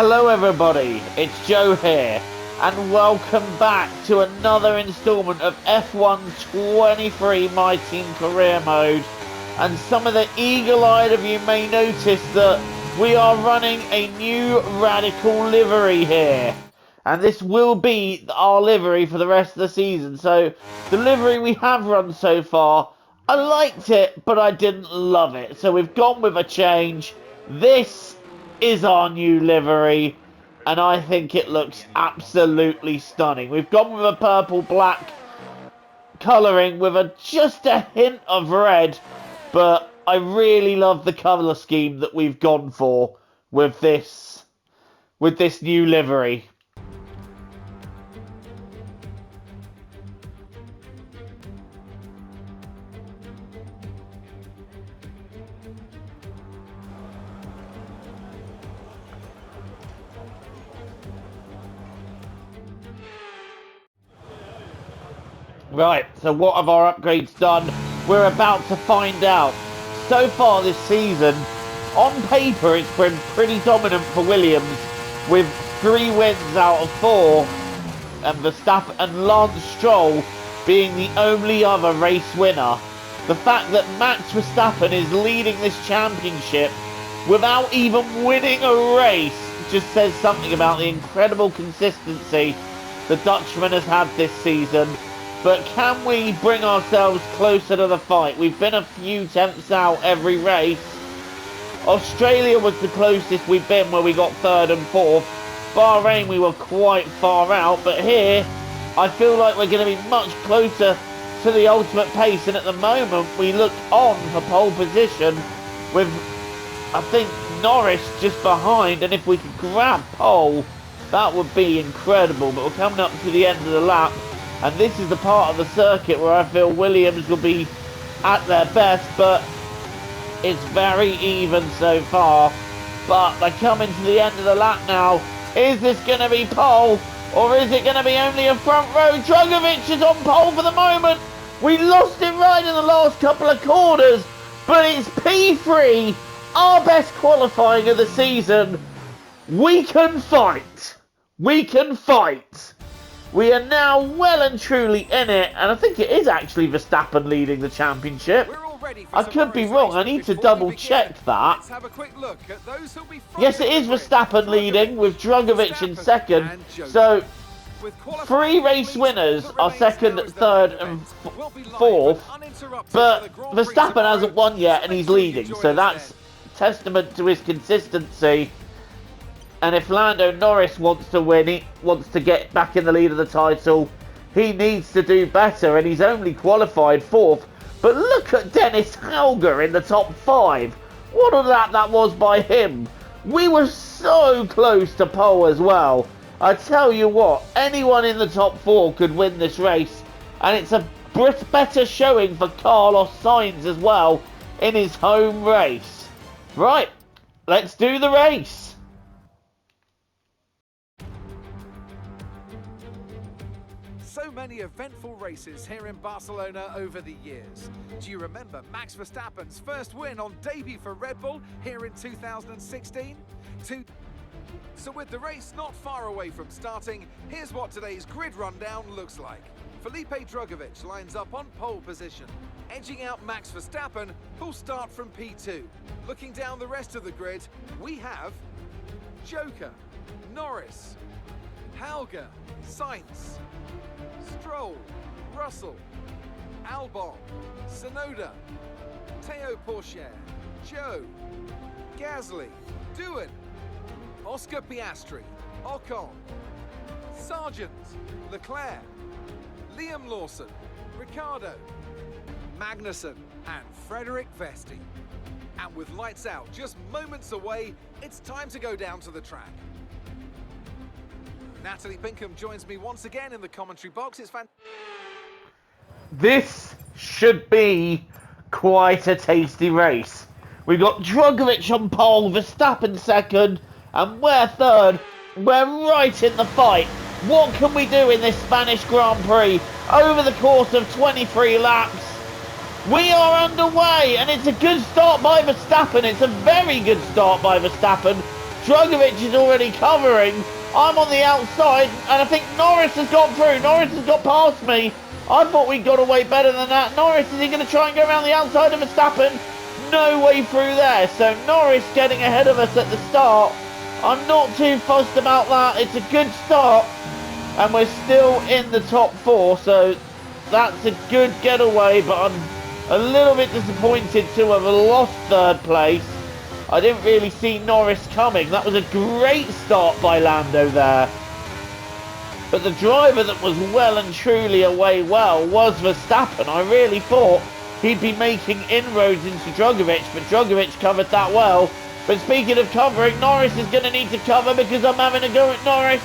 Hello everybody, it's Joe here, and welcome back to another instalment of F1 23 My Team Career Mode. And some of the eagle-eyed of you may notice that we are running a new radical livery here. And this will be our livery for the rest of the season. So, the livery we have run so far, I liked it, but I didn't love it. So we've gone with a change. This is our new livery, and I think it looks absolutely stunning. We've gone with a purple-black colouring with just a hint of red, but I really love the colour scheme that we've gone for with this new livery. Right, so what have our upgrades done? We're about to find out. So far this season, on paper, it's been pretty dominant for Williams, with 3 wins out of 4, and Verstappen and Lance Stroll being the only other race winner. The fact that Max Verstappen is leading this championship without even winning a race just says something about the incredible consistency the Dutchman has had this season. But can we bring ourselves closer to the fight? We've been a few tenths out every race. Australia was the closest we've been, where we got 3rd and 4th. Bahrain, we were quite far out. But here, I feel like we're going to be much closer to the ultimate pace. And at the moment, we look on for pole position with, I think, Norris just behind. And if we could grab pole, that would be incredible. But we're coming up to the end of the lap. And this is the part of the circuit where I feel Williams will be at their best, but it's very even so far. But they're coming to the end of the lap now. Is this going to be pole, or is it going to be only a front row? Drugovich is on pole for the moment. We lost it right in the last couple of corners, but it's P3, our best qualifying of the season. We can fight. We can fight. We are now well and truly in it, and I think it is actually Verstappen leading the championship. I could be wrong, I need to double check that. Yes, it is Verstappen leading with Drugovich in 2nd. So, 3 race winners are 2nd, 3rd and 4th, but Verstappen hasn't won yet and he's leading, so that's testament to his consistency. And if Lando Norris wants to win, he wants to get back in the lead of the title, he needs to do better, and he's only qualified 4th. But look at Dennis Hauger in the top 5. What a lap that was by him. We were so close to pole as well. I tell you what, anyone in the top 4 could win this race, and it's a better showing for Carlos Sainz as well in his home race. Right, let's do the race. So many eventful races here in Barcelona over the years. Do you remember Max Verstappen's first win on debut for Red Bull here in 2016? So with the race not far away from starting, here's what today's grid rundown looks like. Felipe Drugovich lines up on pole position, edging out Max Verstappen, who'll start from P2. Looking down the rest of the grid, we have Joker, Norris, Hauger, Sainz, Stroll, Russell, Albon, Tsunoda, Théo Pourchaire, Joe, Gasly, Doohan, Oscar Piastri, Ocon, Sargent, Leclerc, Liam Lawson, Ricciardo, Magnussen and Frederick Vesti. And with lights out just moments away, it's time to go down to the track. Natalie Pinkham joins me once again in the commentary box. It's fantastic. This should be quite a tasty race. We've got Drugovich on pole, Verstappen 2nd, and we're 3rd. We're right in the fight. What can we do in this Spanish Grand Prix over the course of 23 laps? We are underway, and it's a good start by Verstappen. It's a very good start by Verstappen. Drugovic is already covering. I'm on the outside, and I think Norris has got through. Norris has got past me. I thought we got away better than that. Norris, is he going to try and go around the outside of Verstappen? No way through there. So Norris getting ahead of us at the start. I'm not too fussed about that. It's a good start, and we're still in the top 4, so that's a good getaway, but I'm a little bit disappointed to have lost 3rd place. I didn't really see Norris coming. That was a great start by Lando there. But the driver that was well and truly away well was Verstappen. I really thought he'd be making inroads into Drugovic, but Drugovic covered that well. But speaking of covering, Norris is going to need to cover because I'm having a go at Norris.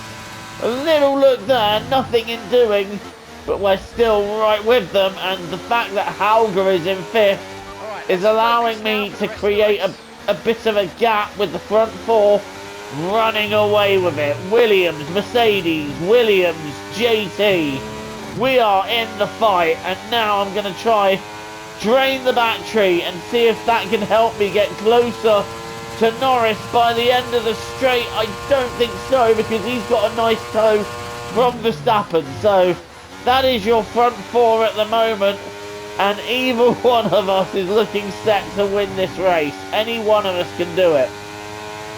A little look there, nothing in doing, but we're still right with them. And the fact that Hauger is in 5th is allowing me to create a bit of a gap with the front 4 running away with it. Williams, Mercedes, Williams, JT. We are in the fight, and now I'm going to try drain the battery and see if that can help me get closer to Norris by the end of the straight. I don't think so, because he's got a nice toe from Verstappen. So that is your front 4 at the moment, and either one of us is looking set to win this race. Any one of us can do it.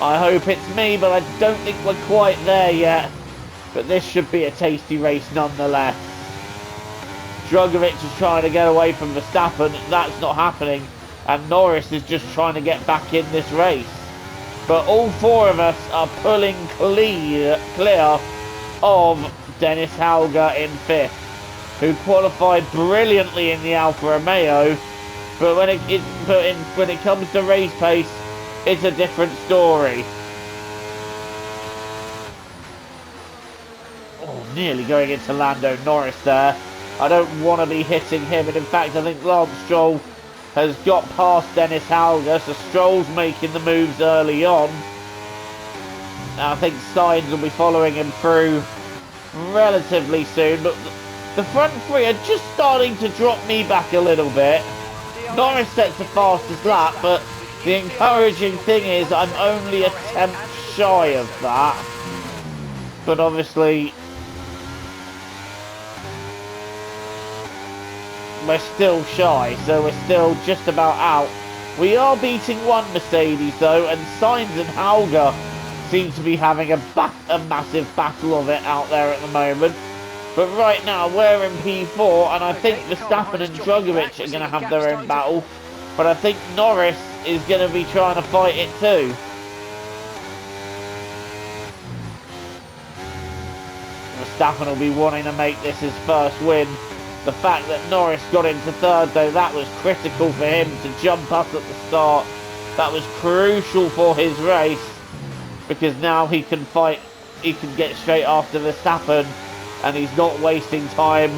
I hope it's me, but I don't think we're quite there yet. But this should be a tasty race nonetheless. Drugovic is trying to get away from Verstappen. That's not happening. And Norris is just trying to get back in this race. But all 4 of us are pulling clear of Dennis Hauger in 5th, who qualified brilliantly in the Alfa Romeo. But when it comes to race pace, it's a different story. Oh, nearly going into Lando Norris there. I don't want to be hitting him, and in fact I think Lance Stroll has got past Dennis Hauger, so Stroll's making the moves early on. Now I think Sainz will be following him through relatively soon, but the front 3 are just starting to drop me back a little bit. Norris sets the fastest lap, but the encouraging thing is I'm only a tenth shy of that. But obviously we're still shy, so we're still just about out. We are beating one Mercedes though, and Sainz and Hauger seem to be having a massive battle of it out there at the moment. But right now we're in P4, and I think Verstappen and Drugovic are going to have their own battle. But I think Norris is going to be trying to fight it too. Verstappen will be wanting to make this his first win. The fact that Norris got into 3rd though, that was critical for him to jump us at the start. That was crucial for his race, because now he can fight, he can get straight after Verstappen, and he's not wasting time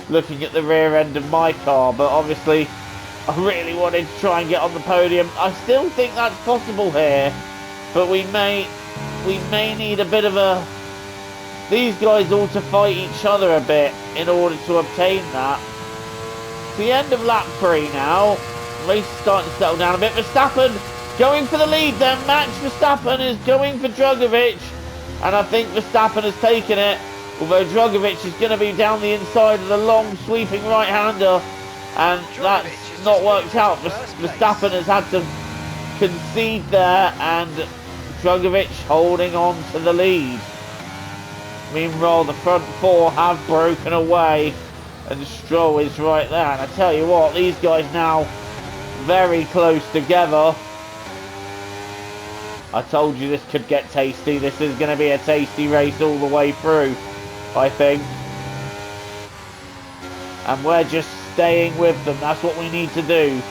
looking at the rear end of my car. But obviously I really wanted to try and get on the podium. I still think that's possible here, but we may need a bit of a... These guys ought to fight each other a bit in order to obtain that. It's the end of lap 3 now. The race is starting to settle down a bit. Verstappen going for the lead then. Max Verstappen is going for Drugovic, and I think Verstappen has taken it, although Drugovic is going to be down the inside of the long sweeping right-hander, and that's not worked out. Verstappen has had to concede there, and Drugovic holding on to the lead. Meanwhile, the front 4 have broken away, and Stroll is right there. And I tell you what, these guys now very close together. I told you this could get tasty. This is going to be a tasty race all the way through, I think. And we're just staying with them. That's what we need to do.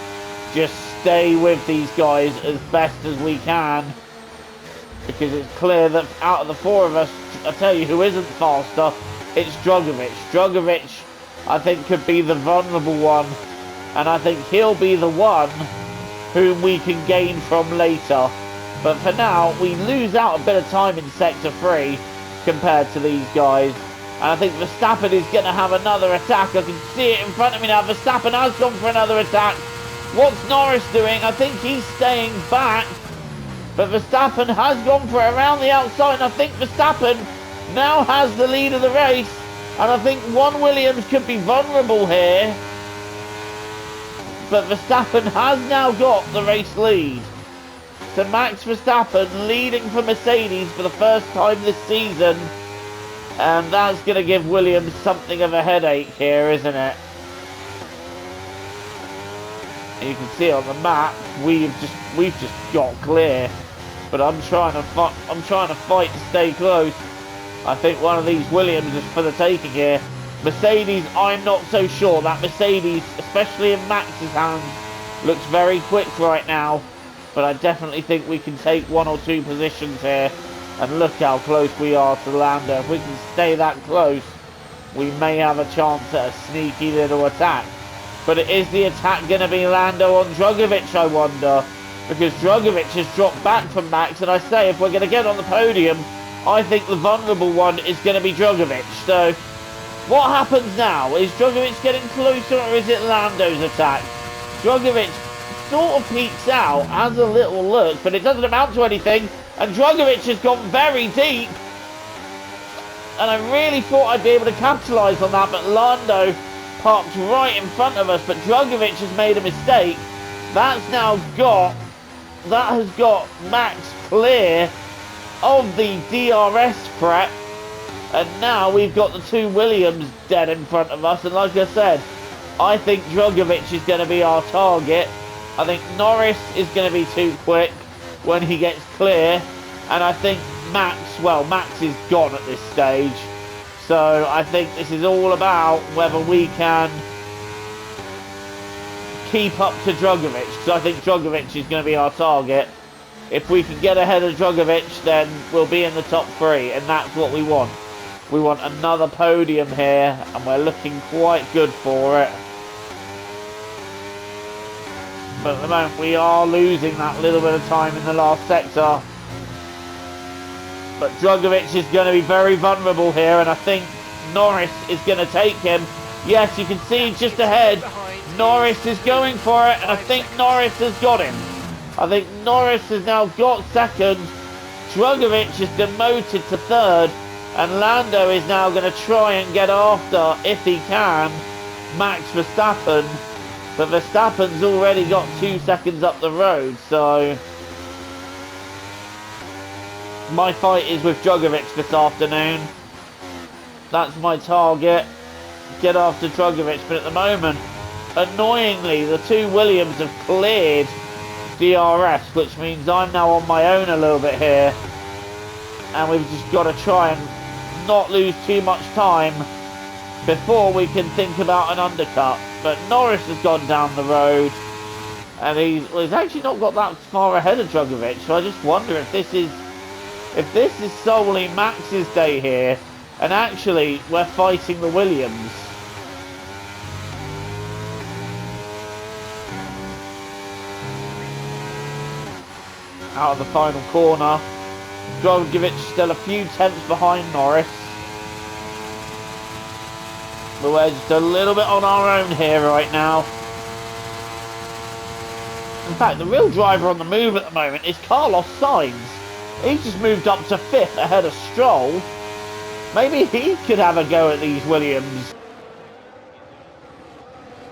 Just stay with these guys as best as we can, because it's clear that out of the 4 of us, I tell you who isn't faster, it's Drugovic. Drugovic, I think, could be the vulnerable one, and I think he'll be the one whom we can gain from later. But for now, we lose out a bit of time in Sector 3 compared to these guys. And I think Verstappen is going to have another attack. I can see it in front of me now. Verstappen has gone for another attack. What's Norris doing? I think he's staying back. But Verstappen has gone for it around the outside, and I think Verstappen now has the lead of the race. And I think one Williams could be vulnerable here. But Verstappen has now got the race lead. So Max Verstappen leading for Mercedes for the first time this season. And that's going to give Williams something of a headache here, isn't it? And you can see on the map, we've just got clear. But I'm trying to fight to stay close. I think one of these Williams is for the taking here. Mercedes, I'm not so sure. That Mercedes, especially in Max's hands, looks very quick right now. But I definitely think we can take 1 or 2 positions here. And look how close we are to Lando. If we can stay that close, we may have a chance at a sneaky little attack. But is the attack going to be Lando on Drugovich, I wonder? Because Drugovich has dropped back from Max. And I say, if we're going to get on the podium, I think the vulnerable one is going to be Drugovich. So, what happens now? Is Drugovich getting closer, or is it Lando's attack? Drugovich sort of peeks out, has a little look, but it doesn't amount to anything. And Drugovich has gone very deep. And I really thought I'd be able to capitalise on that, but Lando parked right in front of us. But Drugovich has made a mistake. That has got Max clear of the DRS threat. And now we've got the 2 Williams dead in front of us. And like I said, I think Drugovich is going to be our target. I think Norris is going to be too quick when he gets clear. And I think Max is gone at this stage. So I think this is all about whether we can keep up to Drugovich. Because I think Drugovich is going to be our target. If we can get ahead of Drugovich, then we'll be in the top 3. And that's what we want. We want another podium here. And we're looking quite good for it. But at the moment, we are losing that little bit of time in the last sector. But Drugovich is going to be very vulnerable here. And I think Norris is going to take him. Yes, you can see just ahead. Norris is going for it. And I think Norris has got him. I think Norris has now got second. Drugovich is demoted to third. And Lando is now going to try and get after, if he can, Max Verstappen. But Verstappen's already got 2 seconds up the road, so my fight is with Drugovich this afternoon. That's my target. Get after Drugovich, but at the moment, annoyingly, the 2 Williams have cleared DRS, which means I'm now on my own a little bit here. And we've just got to try and not lose too much time before we can think about an undercut. But Norris has gone down the road, and he's actually not got that far ahead of Drugovich. So I just wonder if this is solely Max's day here, and actually we're fighting the Williams. Out of the final corner, Drugovich still a few tenths behind Norris. But we're just a little bit on our own here right now. In fact, the real driver on the move at the moment is Carlos Sainz. He's just moved up to 5th ahead of Stroll. Maybe he could have a go at these Williams.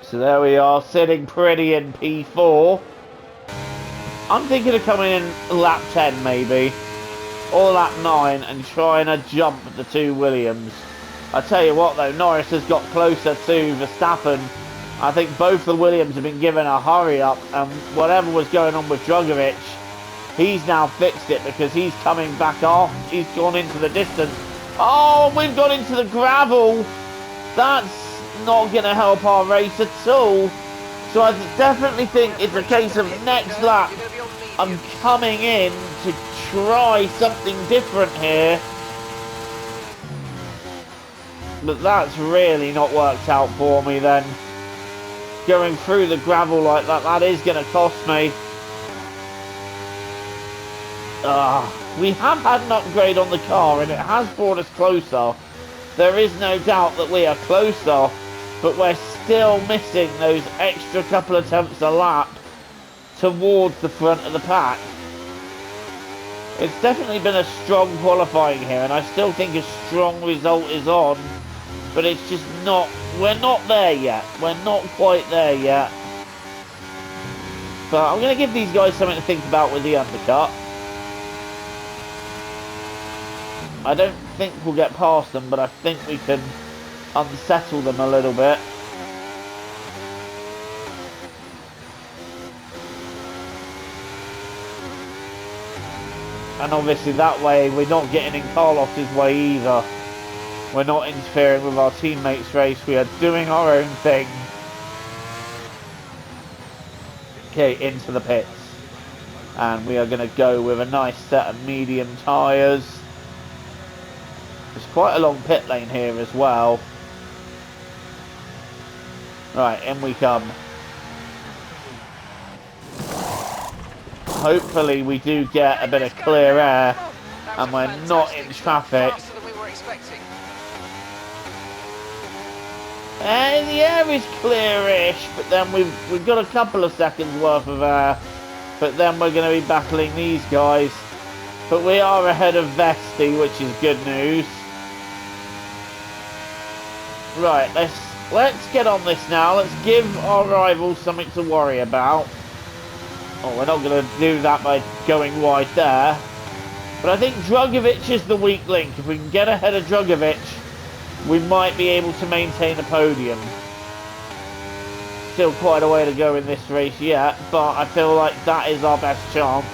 So there we are, sitting pretty in P4. I'm thinking of coming in lap 10 maybe, or lap 9, and trying to jump the 2 Williams. I tell you what though, Norris has got closer to Verstappen. I think both the Williams have been given a hurry up, and whatever was going on with Drugovich, he's now fixed it because he's coming back off. He's gone into the distance. Oh, we've gone into the gravel. That's not going to help our race at all. So I definitely think it's a case of next lap I'm coming in to try something different here. But that's really not worked out for me then. Going through the gravel like that, that is going to cost me. We have had an upgrade on the car and it has brought us closer. There is no doubt that we are closer, but we're still missing those extra couple of attempts a lap towards the front of the pack. It's definitely been a strong qualifying here, and I still think a strong result is on, but it's just not, we're not there yet. We're not quite there yet. But I'm going to give these guys something to think about with the undercut. I don't think we'll get past them, but I think we can unsettle them a little bit. And obviously that way we're not getting in Carlos's way either. We're not interfering with our teammates' race. We are doing our own thing. Okay, into the pits. And we are going to go with a nice set of medium tyres. There's quite a long pit lane here as well. Right, in we come. Hopefully we do get a bit of clear air and we're not in traffic. And the air is clearish, but then we've got a couple of seconds worth of air. But then we're going to be battling these guys. But we are ahead of Vesti, which is good news. Right, let's get on this now. Let's give our rivals something to worry about. Oh, we're not going to do that by going wide there. But I think Drugovich is the weak link. If we can get ahead of Drugovich, we might be able to maintain a podium. Still quite a way to go in this race yet, but I feel like that is our best chance.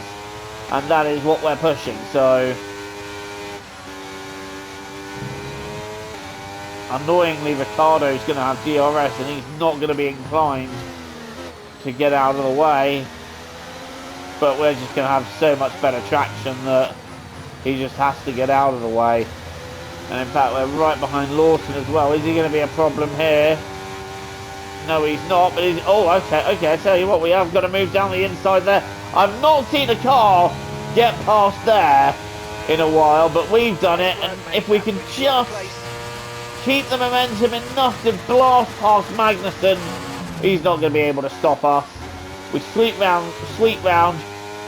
And that is what we're pushing, so... Annoyingly, Ricciardo's going to have DRS and he's not going to be inclined to get out of the way. But we're just going to have so much better traction that he just has to get out of the way. And in fact, we're right behind Lawson as well. Is he going to be a problem here? No, he's not. But he's... Oh, okay. I tell you what, we have got to move down the inside there. I've not seen a car get past there in a while, but we've done it. And if we can just keep the momentum enough to blast past Magnussen, he's not going to be able to stop us. We sweep round,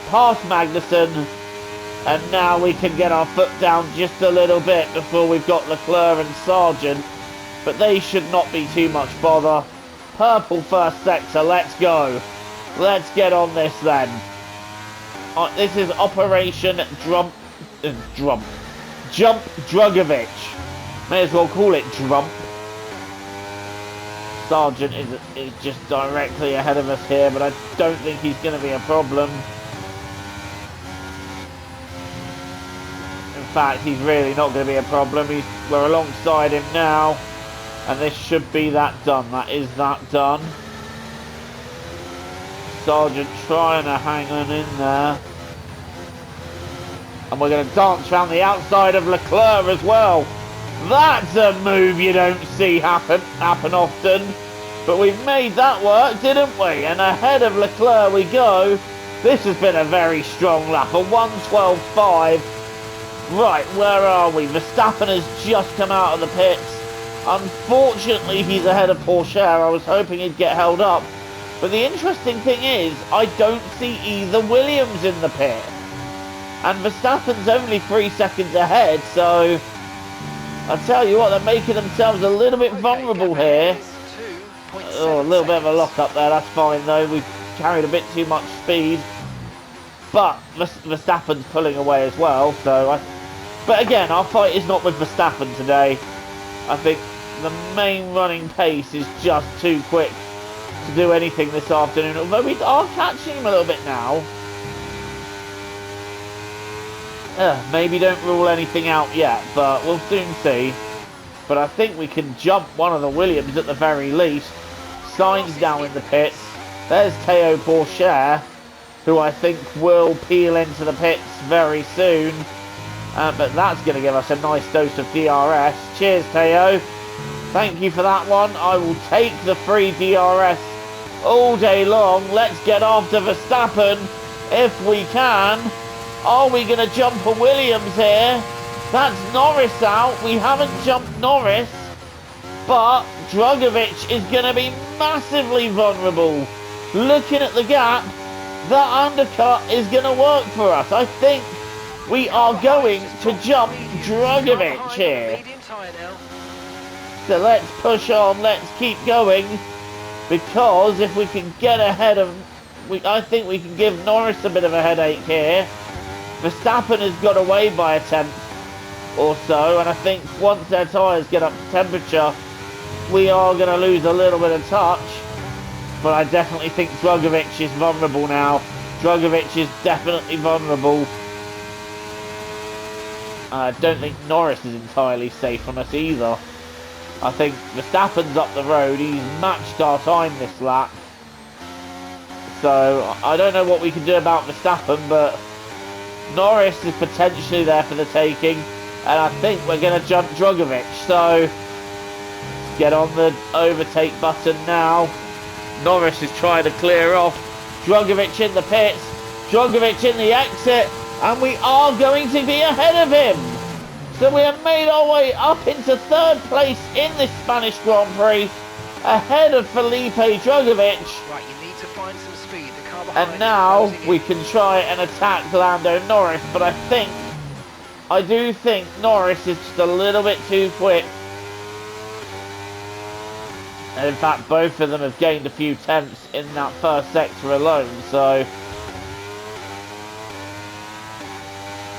past Magnussen, and now we can get our foot down just a little bit before we've got Leclerc and Sargent, but they should not be too much bother. Purple first sector, let's go. Let's get on this then. This is Operation Jump Drugovich. May as well call it Drump. Sargent is just directly ahead of us here, but I don't think he's going to be a problem. In fact, he's really not going to be a problem. We're alongside him now, and this should be that done. That is that done. Sargent trying to hang on in there. And we're going to dance around the outside of Leclerc as well. That's a move you don't see happen often. But we've made that work, didn't we? And ahead of Leclerc we go. This has been a very strong lap, a 1:12.5. Right, where are we? Verstappen has just come out of the pits. Unfortunately, he's ahead of Porsche. I was hoping he'd get held up. But the interesting thing is, I don't see either Williams in the pit. And Verstappen's only 3 seconds ahead, so... I tell you what, they're making themselves a little bit vulnerable here. Oh, a little bit of a lock up there, that's fine though. We've carried a bit too much speed. But Verstappen's pulling away as well, so... But again, our fight is not with Verstappen today. I think the main running pace is just too quick to do anything this afternoon, although we are catching him a little bit now. Maybe don't rule anything out yet, but we'll soon see. But I think we can jump one of the Williams at the very least. Sainz down in the pits. There's Théo Pourchaire, who I think will peel into the pits very soon. But that's going to give us a nice dose of DRS. Cheers, Théo. Thank you for that one. I will take the free DRS all day long. Let's get after Verstappen if we can. Are we going to jump a Williams here? That's Norris out. We haven't jumped Norris. But Drugovich is going to be massively vulnerable. Looking at the gap, that undercut is going to work for us. I think We are going to jump Drugovich here. So let's push on, let's keep going, because if we can get ahead of, I think we can give Norris a bit of a headache here. Verstappen has got away by a tenth or so, and I think once their tyres get up to temperature, we are going to lose a little bit of touch. But I definitely think Drugovich is vulnerable now. Drugovich is definitely vulnerable. I don't think Norris is entirely safe from us either. I think Verstappen's up the road. He's matched our time this lap. So I don't know what we can do about Verstappen, but Norris is potentially there for the taking. And I think we're going to jump Drugovich. So let's get on the overtake button now. Norris is trying to clear off. Drugovich in the pits. Drugovich in the exit. And we are going to be ahead of him. So we have made our way up into third place in this Spanish Grand Prix. Ahead of Felipe Drugovich. Right, you need to find some speed. The car behind and now we can try and attack Lando Norris. But I do think Norris is just a little bit too quick. And in fact, both of them have gained a few tenths in that first sector alone, so...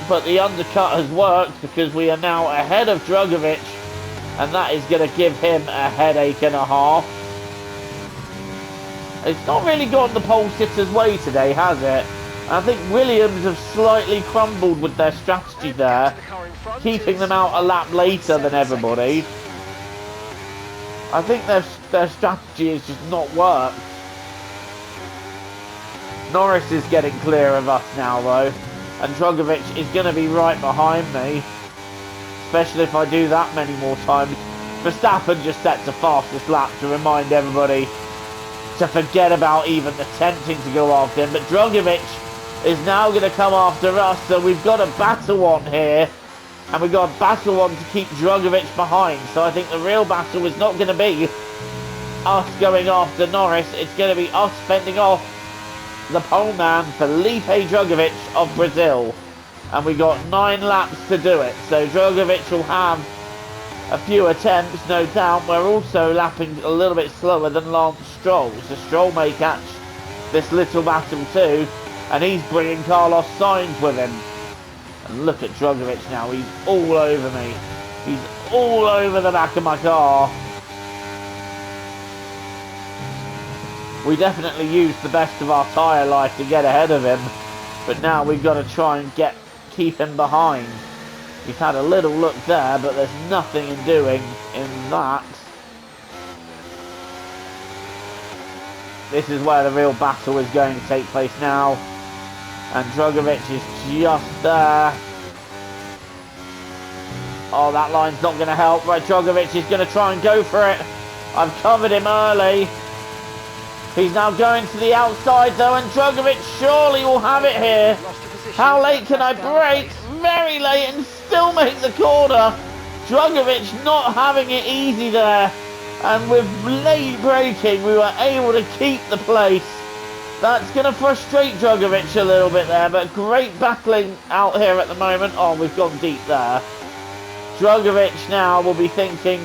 But the undercut has worked because we are now ahead of Drugovich, and that is going to give him a headache and a half. It's not really gone the pole sitter's way today, has it? I think Williams have slightly crumbled with their strategy there, keeping them out a lap later than everybody. I think their strategy has just not worked. Norris is getting clear of us now though, and Drugovich is going to be right behind me, especially if I do that many more times. Verstappen just sets a fastest lap to remind everybody to forget about even attempting to go after him, but Drugovich is now going to come after us, so we've got a battle on here. And we've got a battle on to keep Drugovich behind. So I think the real battle is not going to be us going after Norris. It's going to be us fending off the pole man, Felipe Drugovich of Brazil. And we got 9 laps to do it. So Drugovich will have a few attempts, no doubt. We're also lapping a little bit slower than Lance Stroll. So Stroll may catch this little battle too. And he's bringing Carlos Sainz with him. And look at Drugovich now, he's all over me. He's all over the back of my car. We definitely used the best of our tyre life to get ahead of him. But now we've got to try and keep him behind. He's had a little look there, but there's nothing in doing in that. This is where the real battle is going to take place now. And Drugovich is just there. Oh, that line's not going to help. Right, Drugovich is going to try and go for it. I've covered him early. He's now going to the outside though, and Drugovich surely will have it here. How late can I brake? Very late, and still make the corner. Drugovich not having it easy there. And with late braking, we were able to keep the place. That's going to frustrate Drugovich a little bit there, but great battling out here at the moment. Oh, we've gone deep there. Drugovich now will be thinking,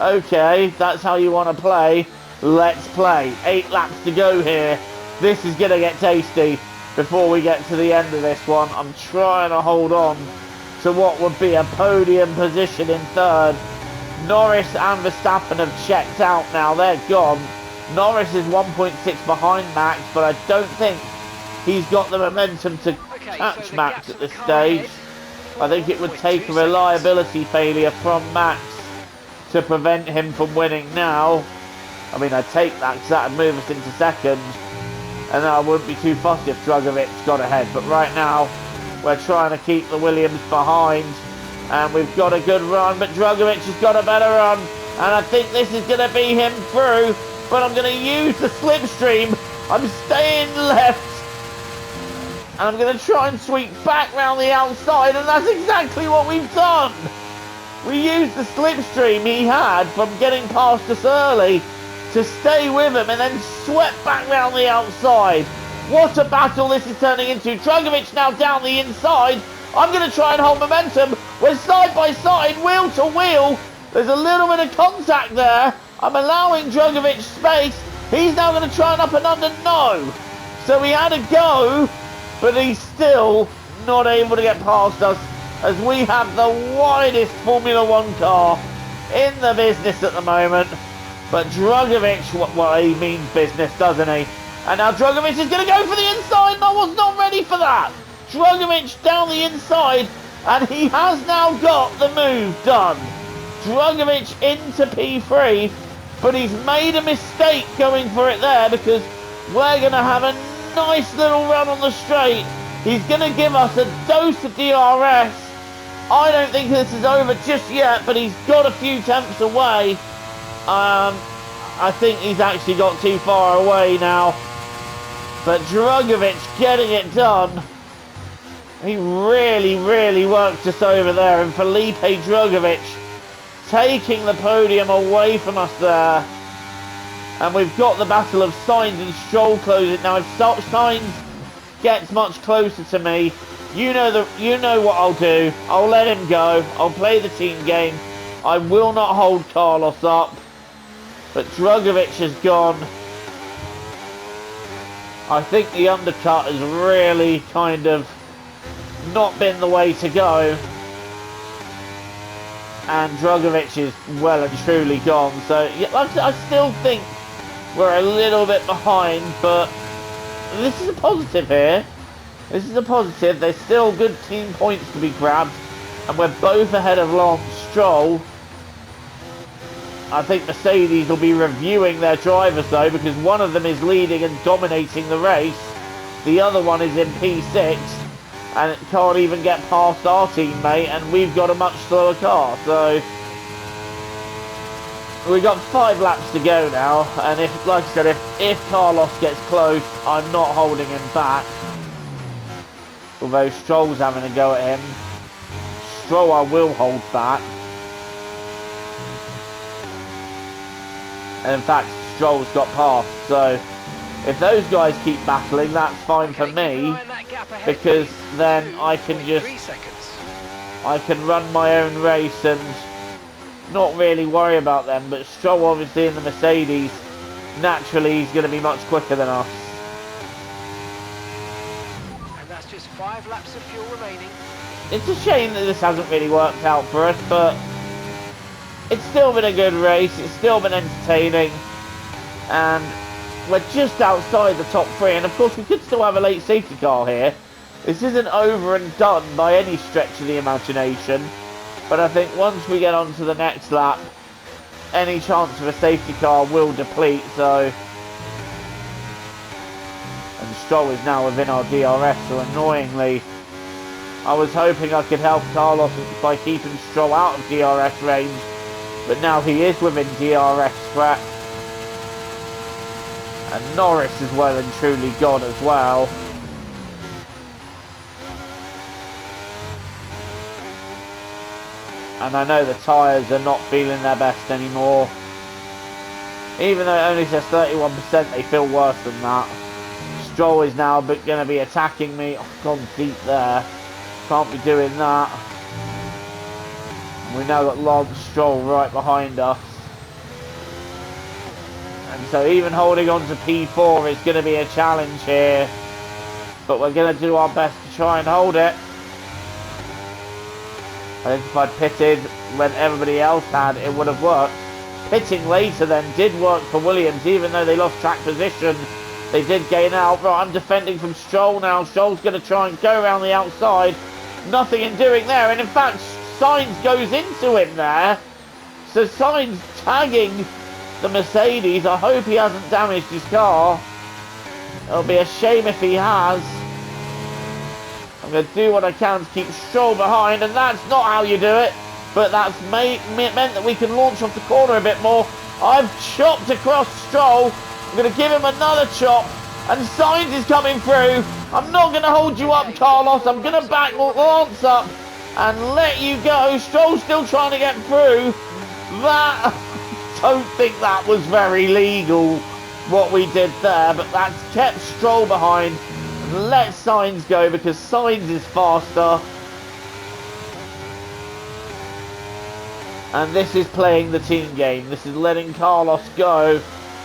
okay, that's how you want to play. Let's play. 8 laps to go here. This is going to get tasty before we get to the end of this one. I'm trying to hold on to what would be a podium position in third. Norris and Verstappen have checked out now. They're gone. Norris is 1.6 behind Max, but I don't think he's got the momentum to catch Max at this stage. I think it would take a reliability failure from Max to prevent him from winning now. I mean, I'd take that because that would move us into second, and I wouldn't be too fussed if Drugovich got ahead. But right now, we're trying to keep the Williams behind, and we've got a good run, but Drugovich has got a better run, and I think this is going to be him through. But I'm going to use the slipstream. I'm staying left. And I'm going to try and sweep back round the outside. And that's exactly what we've done. We used the slipstream he had from getting past us early to stay with him and then swept back round the outside. What a battle this is turning into. Drugovich now down the inside. I'm going to try and hold momentum. We're side by side, wheel to wheel. There's a little bit of contact there. I'm allowing Drugovich space. He's now going to try and up and under. No. So he had a go, but he's still not able to get past us as we have the widest Formula One car in the business at the moment. But Drugovich, well, he means business, doesn't he? And now Drugovich is going to go for the inside. I was not ready for that. Drugovich down the inside, and he has now got the move done. Drugovich into P3, but he's made a mistake going for it there because we're going to have a nice little run on the straight. He's going to give us a dose of DRS. I don't think this is over just yet, but he's got a few tenths away. I think he's actually got too far away now. But Drugovich getting it done. He really, really worked us over there. And Felipe Drugovich taking the podium away from us there. And we've got the battle of Sainz and Stroll closing. Now if Sainz gets much closer to me, you know what I'll do. I'll let him go. I'll play the team game. I will not hold Carlos up. But Drugovich has gone. I think the undercut has really kind of not been the way to go. And Drugovich is well and truly gone. So yeah, I still think we're a little bit behind, but this is a positive here. This is a positive. There's still good team points to be grabbed, and we're both ahead of Lance Stroll. I think Mercedes will be reviewing their drivers though, because one of them is leading and dominating the race. The other one is in P6 and it can't even get past our teammate, and we've got a much slower car. So we've got 5 laps to go now, and if, like I said, if Carlos gets close, I'm not holding him back. Although Stroll's having a go at him. Stroll I will hold back. And in fact, Stroll's got past. So if those guys keep battling, that's fine for me, because then I can run my own race and not really worry about them. But Stroll, obviously in the Mercedes, naturally he's going to be much quicker than us. And that's just 5 laps of fuel remaining. It's a shame that this hasn't really worked out for us, but it's still been a good race. It's still been entertaining, and we're just outside the top 3. And of course, we could still have a late safety car here. This isn't over and done by any stretch of the imagination, but I think once we get on to the next lap, any chance of a safety car will deplete. So, and Stroll is now within our DRS, so annoyingly, I was hoping I could help Carlos by keeping Stroll out of DRS range, but now he is within DRS threat. And Norris is well and truly gone as well. And I know the tyres are not feeling their best anymore. Even though it only says 31%, they feel worse than that. Stroll is now going to be attacking me. Oh, gone deep there. Can't be doing that. We now got Lance Stroll right behind us. And so even holding on to P4 is going to be a challenge here. But we're going to do our best to try and hold it. I think if I'd pitted when everybody else had, it would have worked. Pitting later then did work for Williams, even though they lost track position. They did gain out. Right, I'm defending from Stroll now. Stroll's going to try and go around the outside. Nothing in doing there. And in fact, Sainz goes into him there. So Sainz tagging the Mercedes. I hope he hasn't damaged his car. It'll be a shame if he has. I'm going to do what I can to keep Stroll behind, and that's not how you do it, but that's meant that we can launch off the corner a bit more. I've chopped across Stroll. I'm going to give him another chop, and Sainz is coming through. I'm not going to hold you up, Carlos. I'm going to back Lance up and let you go. Stroll's still trying to get through. That, I don't think that was very legal, what we did there, but that's kept Stroll behind. Let Sainz go because Sainz is faster. And this is playing the team game. This is letting Carlos go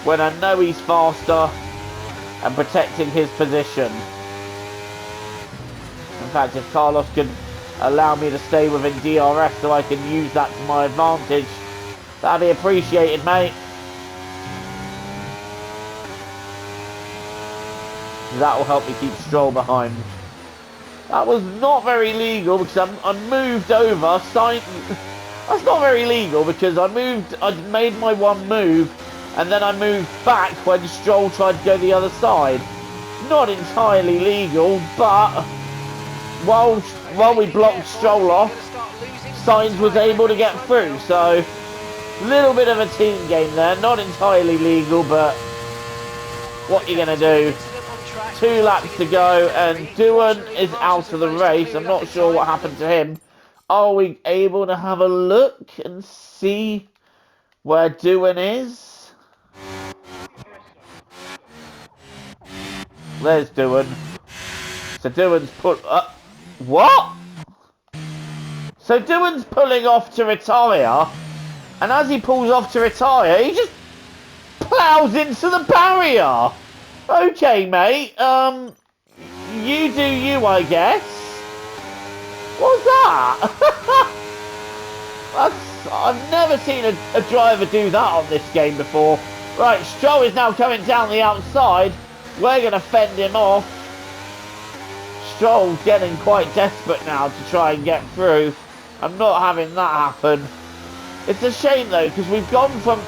when I know he's faster and protecting his position. In fact, if Carlos could allow me to stay within DRS so I can use that to my advantage, that'd be appreciated, mate. That will help me keep Stroll behind. That was not very legal because I moved over. That's not very legal because I made my one move and then I moved back when Stroll tried to go the other side. Not entirely legal, but while we blocked Stroll off, Sainz was able to get through. So, a little bit of a team game there. Not entirely legal, but what are you going to do? 2 laps to go, and Doohan is out of the race. I'm not sure what happened to him. Are we able to have a look and see where Doohan is? There's Doohan. So Doohan's put up. What? So Doohan's pulling off to retire, and as he pulls off to retire, he just plows into the barrier. Okay, mate. You do you, I guess. What's that? I've never seen a driver do that on this game before. Right, Stroll is now coming down the outside. We're going to fend him off. Stroll's getting quite desperate now to try and get through. I'm not having that happen. It's a shame, though, because we've gone from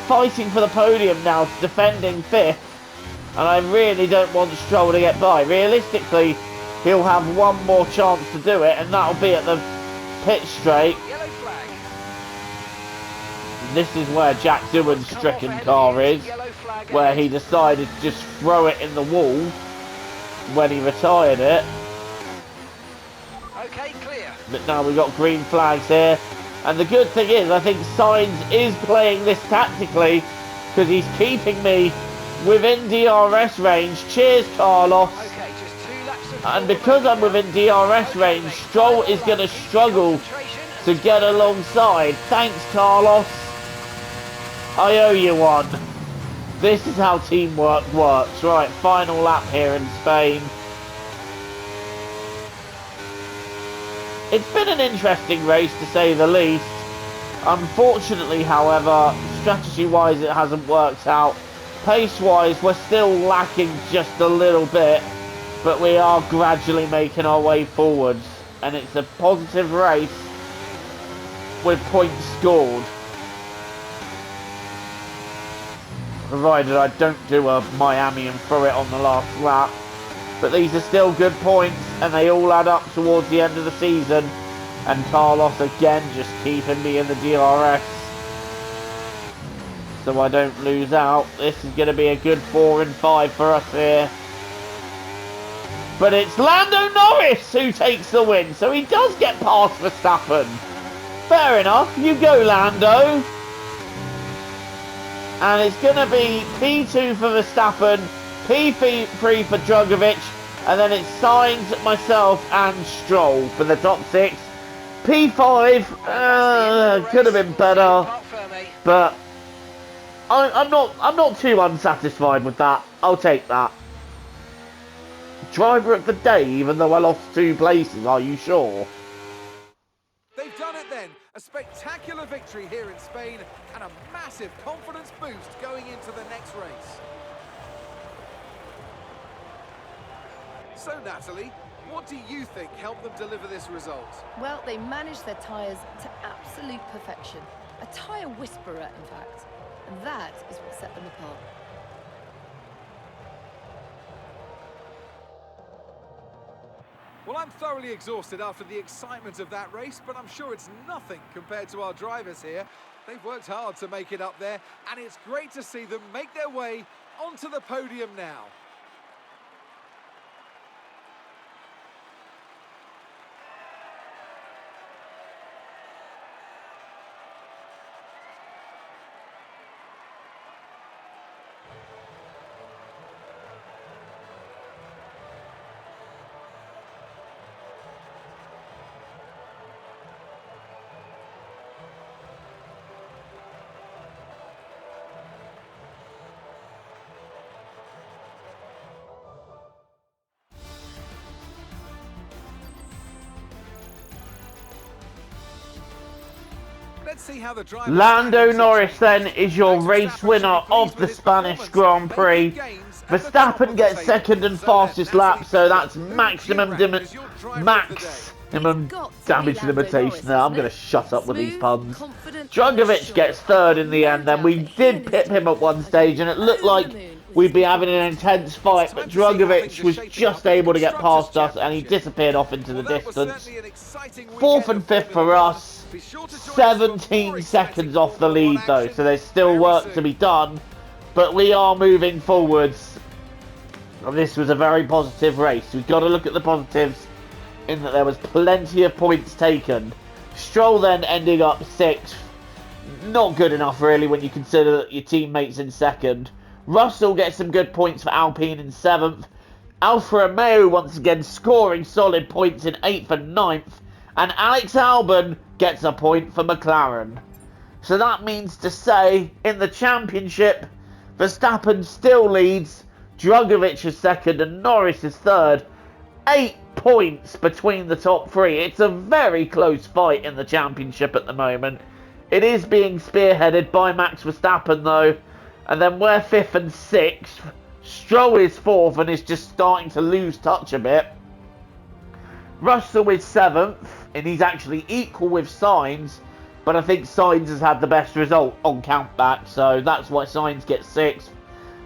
fighting for the podium now to defending 5th. And I really don't want Stroll to get by. Realistically, he'll have one more chance to do it, and that'll be at the pit straight. Yellow flag. This is where Jack Doohan's stricken car is, where he decided to just throw it in the wall when he retired it. Okay, clear. But now we've got green flags here. And the good thing is, I think Sainz is playing this tactically because he's keeping me within DRS range. Cheers, Carlos. Okay, just 2 laps of And because I'm within DRS range, Stroll is going to struggle to get alongside. Thanks, Carlos. I owe you one. This is how teamwork works. Right, final lap here in Spain. It's been an interesting race, to say the least. Unfortunately, however, strategy-wise it hasn't worked out. Pace-wise, we're still lacking just a little bit, but we are gradually making our way forwards. And it's a positive race with points scored. Provided I don't do a Miami and throw it on the last lap. But these are still good points, and they all add up towards the end of the season. And Carlos again just keeping me in the DRS, so I don't lose out. This is going to be a good 4 and 5 for us here. But it's Lando Norris who takes the win, so he does get past Verstappen. Fair enough, you go Lando. And it's going to be P2 for Verstappen, P3 for Drugovich, and then it's Sainz, myself and Stroll for the top 6. P5 could have been better, but I'm not too unsatisfied with that. I'll take that. Driver of the day, even though I lost 2 places. Are you sure? They've done it then. A spectacular victory here in Spain and a massive confidence boost going into the next race. So, Natalie, what do you think helped them deliver this result? Well, they managed their tyres to absolute perfection. A tyre whisperer, in fact. And that is what set them apart. Well, I'm thoroughly exhausted after the excitement of that race, but I'm sure it's nothing compared to our drivers here. They've worked hard to make it up there, and it's great to see them make their way onto the podium now. let's see how the driver Lando standings Norris have then changed. is your Max race Verstappen winner should be of pleased the with his Spanish performance, Grand Prix. making gains at the top Verstappen of gets the second table. and So fastest then, lap, so that's Natalie Who maximum would you rank as your driver of the maximum It's got to be damage Lando limitation Norris, there. I'm hasn't going it? to shut up with these Smooth, puns. confident, Drugovich assured. gets third in the end, then we did pip him at one stage, and it looked like we'd be having an intense fight, but Drugovich was just able to get past us, and he disappeared off into the distance. Fourth and fifth for us. 17 seconds off the lead though, so there's still work to be done, but we are moving forwards. This was a very positive race. We've got to look at the positives in that there was plenty of points taken. Stroll then ending up 6th. Not good enough really when you consider that your teammates in 2nd. Russell gets some good points for Alpine in 7th. Alfa Romeo once again scoring solid points in 8th and 9th. And Alex Albon gets a point for McLaren. So that means to say, in the championship, Verstappen still leads, Drugovich is 2nd and Norris is 3rd. 8 points between the top 3. It's a very close fight in the championship at the moment. It is being spearheaded by Max Verstappen though. And then we're 5th and 6th. Stroll is 4th and is just starting to lose touch a bit. Russell is 7th, and he's actually equal with Sainz, but I think Sainz has had the best result on countback, so that's why Sainz gets 6th.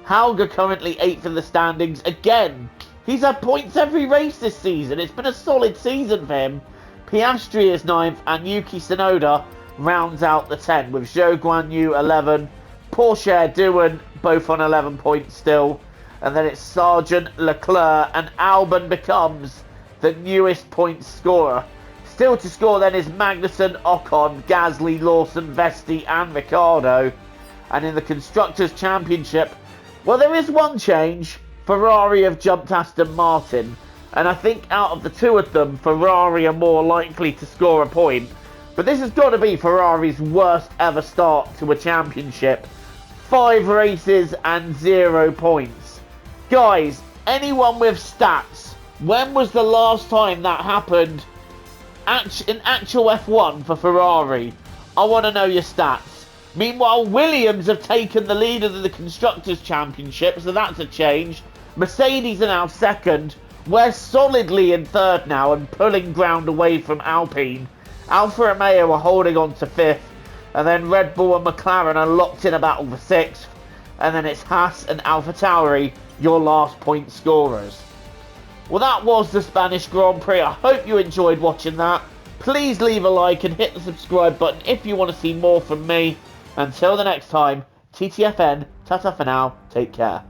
Hauger currently 8th in the standings. Again, he's had points every race this season. It's been a solid season for him. Piastri is 9th, and Yuki Tsunoda rounds out the 10, with Zhou Guanyu 11, Porsche Doohan both on 11 points still, and then it's Sargent, Leclerc, and Albon becomes the newest point scorer. Still to score then is Magnussen, Ocon, Gasly, Lawson, Vesti and Ricciardo. And in the Constructors' Championship, well, there is one change. Ferrari have jumped Aston Martin. And I think out of the two of them, Ferrari are more likely to score a point. But this has got to be Ferrari's worst ever start to a championship. 5 races and 0 points. Guys, anyone with stats, when was the last time that happened in actual F1 for Ferrari? I want to know your stats. Meanwhile, Williams have taken the lead of the Constructors' Championship, so that's a change. Mercedes are now 2nd. We're solidly in 3rd now and pulling ground away from Alpine. Alfa Romeo are holding on to 5th. And then Red Bull and McLaren are locked in a battle for 6th. And then it's Haas and AlphaTauri, your last point scorers. Well, that was the Spanish Grand Prix. I hope you enjoyed watching that. Please leave a like and hit the subscribe button if you want to see more from me. Until the next time, TTFN, ta-ta for now, take care.